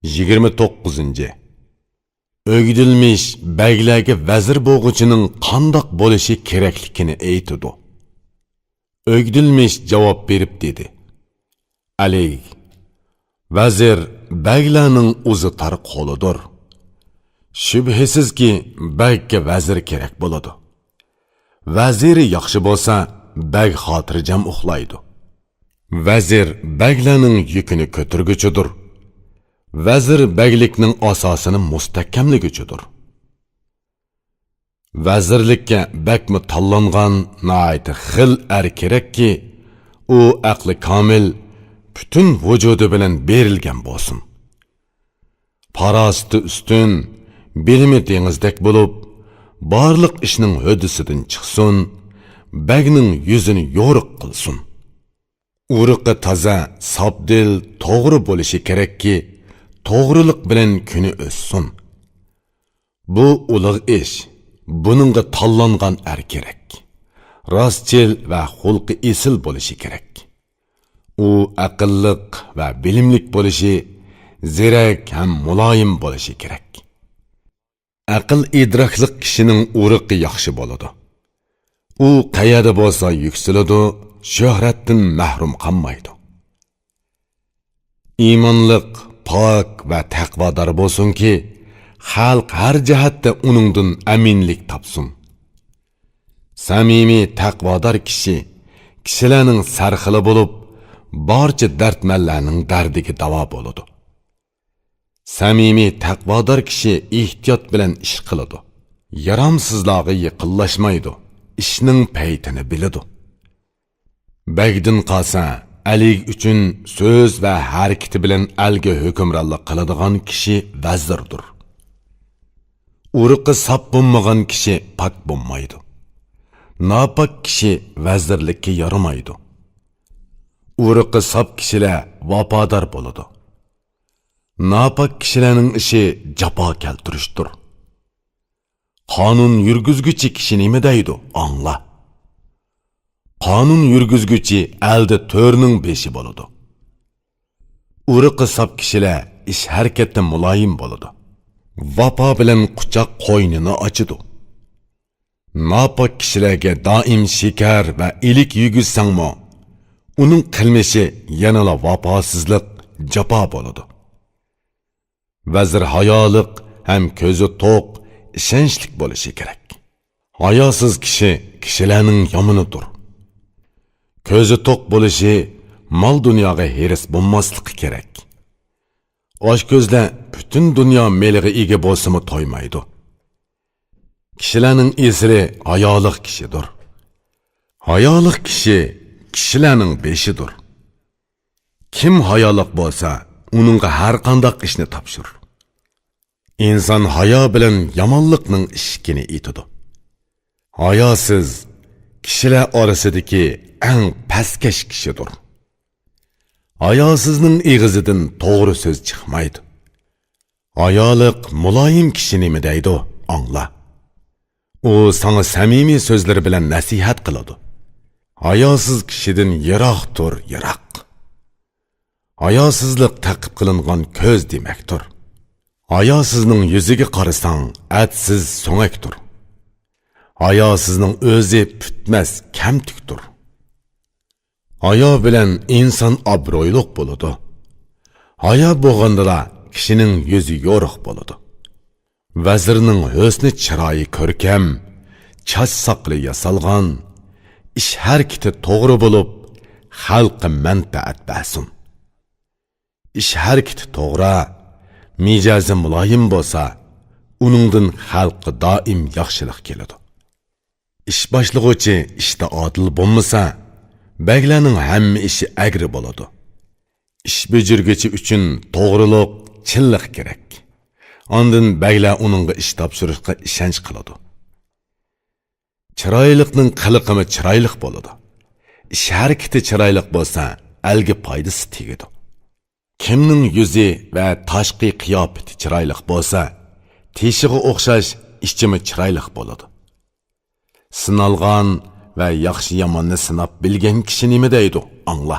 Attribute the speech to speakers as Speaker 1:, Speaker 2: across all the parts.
Speaker 1: 29. Ögdilmiş bəylərə vəzir boğucunun qandaq bo'lishi kerakligini aytdi. Ögdilmiş javob berib dedi: Ali, vəzir bəylərning o'zi tar qo'lidir. Shubhisizki bəyga vəzir kerak bo'ladi. Vəziri yaxshi bo'lsa, bəg xotirjam uxlaydi. Vəzir bəylərning yükini ko'targuchidir. Vəzir bəylikning asosini mustahkamlaguchidir. Vəzirlikka bəkmi tanlangan naiti xil kerakki, u aqli komil, bütün vücudu bilan berilgan bo'lsin. Parasti ustun, bilimi dengizdek bo'lib, barliq ishning hödisidan chiqsin, bəyning yuzini yo'riq qilsin. Uruqi toza, sabdil, to'g'ri bo'lishi kerakki, to'g'rilik bilan kuni o'ssin. Bu ulug' ish, buningga tanlangan kerak. Rostchil va xulqi esil bo'lishi kerak. U aqlliq va bilimlik bo'lishi, zirak ham muloyim bo'lishi kerak. Aql idroklik kishining uruqi yaxshi bo'ladi. U qayerda bo'lsa yuksaladi, shuhratdan mahrum qolmaydi. Iymonliq, pok va taqvodor bo'lsin-ki, xalq har jihatda uningdan aminlik topsin. Samimiy taqvodor kishilarning sarxili bo'lib, barcha dardmanlarning dardiga davo bo'ladi. Samimiy taqvodor kishi ehtiyot bilan ish qiladi. Yaramsizlarga yaqinlashmaydi, ishning paytini biladi. Bəydən qalsa, Ali uchun so'z va harakati bilan alga hukmronlik qiladigan kishi vazirdir. Uruqi sap bo'lmagan kishi pak bo'lmaydi. Napak kishi vazirlikka yaramaydi. Uruqi sap kishilar vafodor bo'ladi. Napak kishilarning ishi jafo keltirishdir. Qonun yurgizguchi kishi nima deydi? Angla. Qonun yurgizguchi elda to'rning beshi bo'ladi. Uruqi sap kishilar ish harakatda muloyim bo'ladi. Vafo bilan quchoq qo'ynini ochadi. Napak kishilarga doim shikar va ilik yugizsangmi, uning qilmishi yanala vafosizlik, jafo bo'ladi. Vazir hayoliq ham ko'zi to'q, ishonchlik bo'lishi kerak. Hayosiz kishilarning yomonidir. Ko'zi to'q bo'lishi, mol dunyoga heris bo'lmasligi kerak. Osh ko'zlar bütün dunyo meliga ega bo'lsa-mu to'ymaydi. Kishilarning esli hayoliq kishidir. Hayoliq kishilarning beshidir. Kim hayoliq bo'lsa, uningga har qanday ishni topshir. İnsan hayo bilan yomonlikning ishkini etadi. Hayosiz kishilar orasidagi eng pastkash kishidir. Hayosizning eg'izidan to'g'ri so'z chiqmaydi. Hayoliq muloyim kishi nima deydi? Angla. U sana samimiy so'zlar bilan nasihat qiladi. Hayosiz kishidan yiroq tur, yiroq. Hayosizlik taqib qilingan ko'z demakdir. Hayosizning yuziga qarasang, atsiz so'ngakdir. Hayosizning o'zi putmas, kamtukdir. Hayo bilan inson obro'yliq bo'ladi. Hayo bo'lganda kishining yuzi yo'riq bo'ladi. Vazirning husni chiroyi ko'rkam, chach saqli yasalgan, ish harakati to'g'ri bo'lib, xalqqa manfaat bersin. Ish harakati to'g'ri, mijozi muloyim bo'lsa, uningdan xalqqa doim yaxshilik keladi. Ish boshlig'uvchi ishda odil bo'lmasa, bəylərning hamma ishi agri bo'ladi. Ish bujurguchi uchun to'g'rilik, chinlik kerak. Ondan bəylər uningga ish topshirishga ishonch qiladi. Chiroylikning qiliqimi chiroylik bo'ladi. Ish harakati chiroylik bo'lsa, alga foydasi tegadi. Kimning yuzi va tashqi qiyofati chiroylik bo'lsa, teshiga o'xshash ishchimi chiroylik bo'ladi. Sinalgan va yaxshi yomonni sinab bilgan kishi nima deydi? Angla.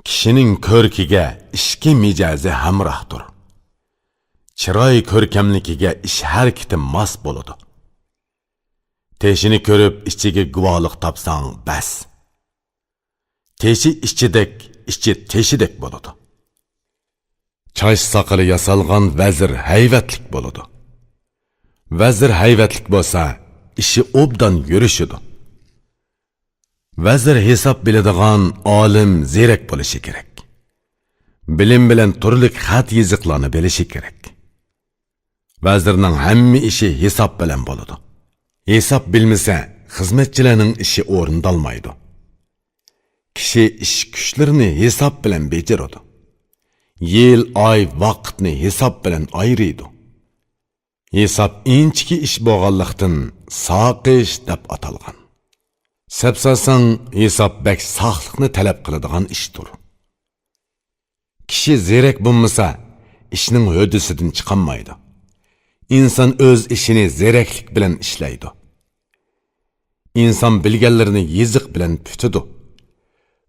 Speaker 1: Kishining ko'rkiga ishki mijazi hamrohdir. Chiroy ko'rkamligiga ish harakati mos bo'ladi. Teshini ko'rib ichiga guvohlik topsang bas. Teshi ichidek, ichi teshidek bo'ladi. Choch soqili yasalgan vazir hayvatlik bo'ladi. Vazir hayvatlik bo'lsa, ishi obdan yurishidi. Vazir hisob biladigan olim zerek bo'lishi kerak. Bilim bilan turli xat yiziqlarni bilishi kerak. Vazirning hamma ishi hisob bilan bo'ladi. Hisob bilmasa, xizmatchilarning ishi o'rindalmaydi. Kishi ish kuchlarini hisob bilan bejaradi. Yil, oy, vaqtni hisob bilan ayrıydı. Hisob inchki ish bo'lganlikdan soqish deb atalgan. Sapsasang hisob bak saqliqni talab qiladigan ishdir. Kishi zerek bo'lmasa, ishning hodisidan chiqolmaydi. İnsan o'z ishini zereklik bilan ishlaydi. İnsan bilganlarini yiziq bilan putidi.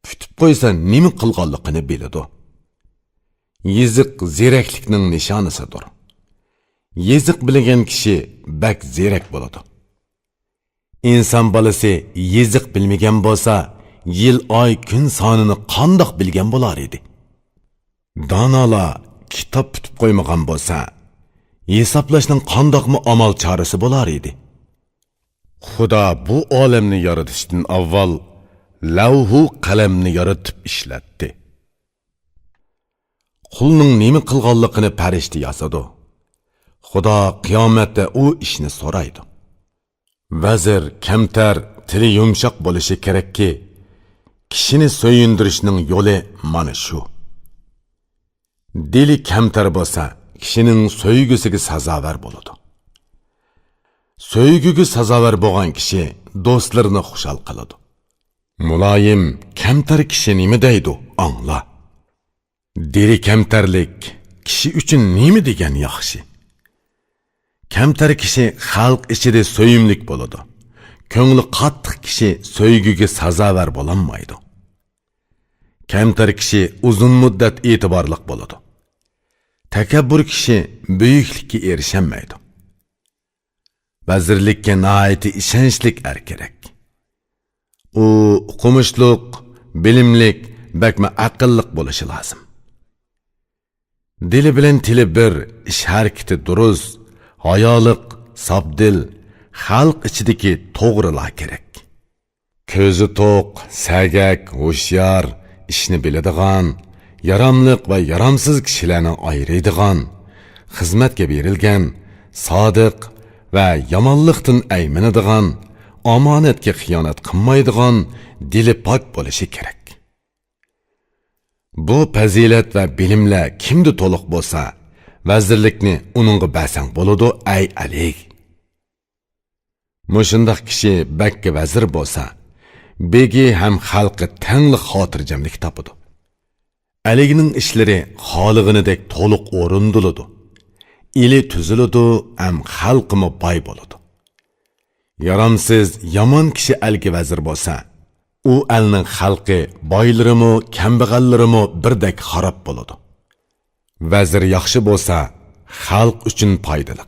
Speaker 1: Putib qo'ysa nima qilganligini biladi. Yiziq zereklikning nishonisidir. Yiziq bilgan kishi bak zerek bo'ladi. İnsan balası yiziq bilmagan bo'lsa, yil, oy, kun sonini qandoq bilgan bo'lar edi. Donolar kitob tutib qo'ymagan bo'lsa, hisoblashning qandoqmi amal chorasi bo'lar edi. Xudo bu olamni yaratishdan avval lavhu qalamni yaratib ishlatdi. Qulning nima qilganligini farishta yasadi. Xudo qiyomatda u ishni so'raydi. Vazir kamtar, tili yumshoq bo'lishi kerakki, kishini so'yindirishning yo'li mana shu. Dili kamtar bo'lsa, kishining so'ygusiga sazovar bo'ladi. So'yguga sazovar bo'lgan kishi do'stlarini xushal qiladi. Muloyim, kamtar kishi nima deydi? Angla. Dili kamtarlik kishi uchun nima degan yaxshi? Kamtar kishi xalq ichida so'yimlik bo'ladi. Ko'ngli qattiq kishi so'yguga sazovar bo'lolmaydi. Kamtar kishi uzun muddat e'tiborliq bo'ladi. Takabbur kishi buyuklikka erishamaydi. Vazirlikka nihoyat ishonchlik kerak. U o'qimishliq, bilimlik, bakma aqlliq bo'lishi lozim. Dili bilan tili bir, ish harakati durust, hayoliq, sabdil, xalq ichidagi to'g'rilar kerak. Ko'zi to'q, sagak, hushyor, ishni biladigan, yaramliq va yaramsiz kishilarni ayiradigan, xizmatga berilgan, sodiq va yomonlikdan ayminadigan, omonatga xiyonat qilmaydigan, dili pok bo'lishi kerak. Bu fazilat va bilimlar kimda to'liq bo'lsa, vazirlikni uningga bersang bo'ladi, ay alik. Mushundaq kishi bakka vazir bo'lsa, begi ham xalqi tanglik xotirjamlik topadi. Aligining ishlari xolig'inidek to'liq o'rindiladi. Ili tuziladi, ham xalqimi boy bo'ladi. Yaramsiz, yomon kishi algi vazir bo'lsa, u alning xalqi boylarimi, kambag'allarimi birdek xarob bo'ladi. Vazir yaxshi bo'lsa, xalq uchun foydali.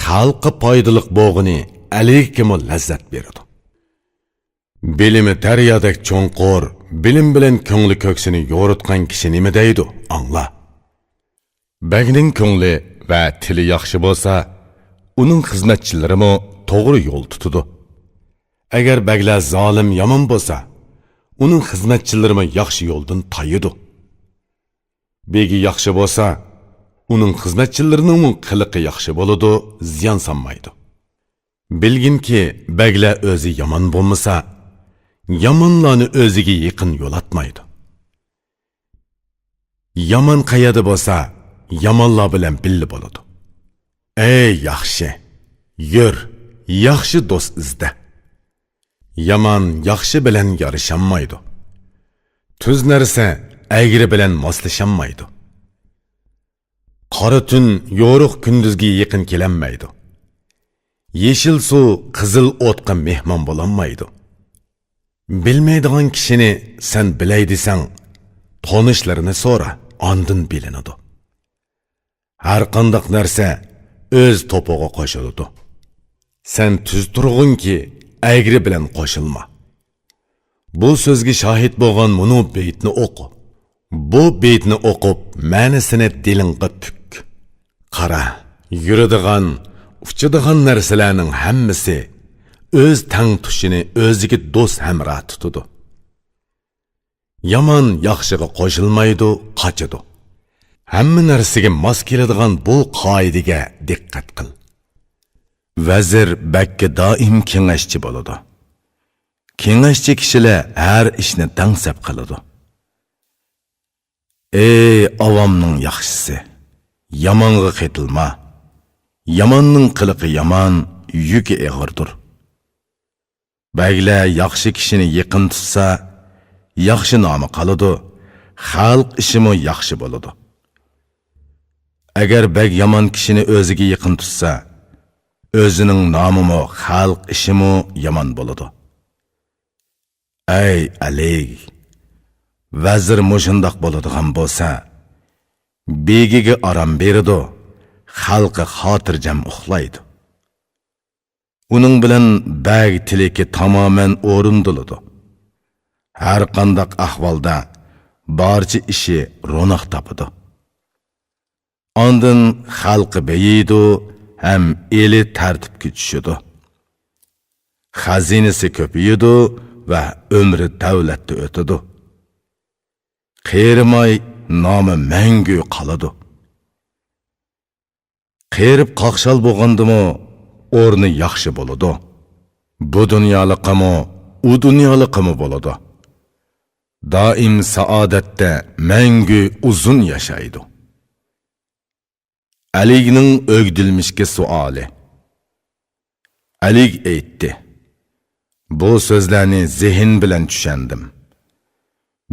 Speaker 1: Xalqqa foydali bo'g'ini aligimi lazzat beradi. Bilimi daryodek cho'nqur, bilim bilan ko'ngli ko'ksini yo'ritgan kishi nima deydi? Angla. Bagning ko'ngli va tili yaxshi bo'lsa, uning xizmatchilari to'g'ri yo'l tutadi. Agar baglar zolim, yomon bo'lsa, uning xizmatchilari yaxshi yo'ldan tayidi. Begi yaxshi bo'lsa, uning xizmatchilarining qiliqi yaxshi bo'ladi, ziyon solmaydi. Bilginki, baglar o'zi yomon bo'lmasa, yomonlarni o'ziga yaqin yo'latmaydi. Yomon qayada bo'lsa, yomonlar bilan birga bo'ladi. Ey yaxshi, yur, yaxshi do'st izda. Yomon yaxshi bilan yarashamaydi. Tuz narsa agri bilan moslashamaydi. Qora tun yo'ruq kunduzga yaqin kelanmaydi. Yeshil suv qizil o'tqa mehmon bo'lolmaydi. Bilmaydigan kishini sen bilay desang, Tonishlarını sonra andın bilinidu. Her qandaq narsa öz topuğa qoşuludu. Sen tüz turğun ki əgri bilen qoşulma. Bu sözge şahit bolğan munu beytini oku. Bu beytini okup ma'nisini dilinga pük. Qara, yürüdigan, uçudigan narsalarning hammasi öz tang tushini o'ziga do'st hamra tutudu. Yaman yaxshiga qo'shilmaydi, qochidi. Hamma narsaga mos keladigan bu qoidaga diqqat qil. Vazir bakka doim kengashchi bo'ladi. Kengashchi kishilar har ishni dangsab qiladi. Ey avomning yaxshisi, yamonga qetilma. Yamonning qiliqi yomon, yuki og'irdir. Baglar yaxshi kishini yaqin tutsa, yaxshi nomi qoladi, xalq ishimi yaxshi bo'ladi. Agar bag yomon kishini o'ziga yaqin tutsa, o'zining nomimi, xalq ishimi yomon bo'ladi. Ey Ali, vazir mushundoq bo'ladigan bo'lsa, begiga aram beradi, xalqi xotirjam uxlaydi. Uning bilan bag tiliki tamamen o'rindiladi. Har qandaq ahvolda barcha ishi ro'naq topadi. Ondan xalqi beyiydi, ham eli tartibga tushadi. Xazinasi ko'payadi va umri davlatda o'tadi. Qerimay nomi mangu qoladi. Qerib qaqshal bo'lgandimi, o'rni yaxshi bo'ladi. Bu dunyolikmi, u dunyolikmi bo'ladi. Doim saodatda mangu uzun yashaydi. Aligning o'gdilmishga suoli. Alig aytdi: Bu so'zlarni zehn bilan tushandim.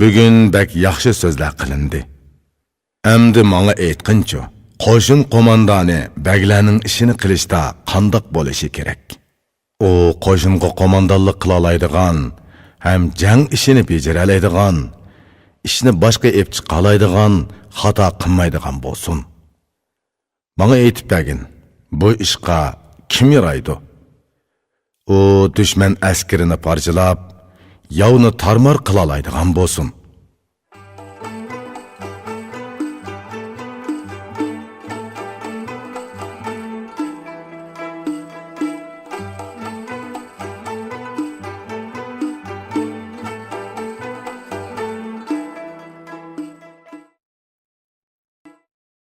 Speaker 1: Bugun bak yaxshi so'zlar qilindi. Endi menga aytqinchi, qo'shin qo'mondoni baglarning ishini qilishda qandoq bo'lishi kerak? U qo'shinga qo'mondonlik qila oladigan, ham jang ishini bejara oladigan, ishni boshqa ep chiqa oladigan, xato qilmaydigan bo'lsin. Menga aytib bergin, bu ishqa kim yaraydi? U dushman askarini parchalab, yovni tarmar qila oladigan bo'lsin.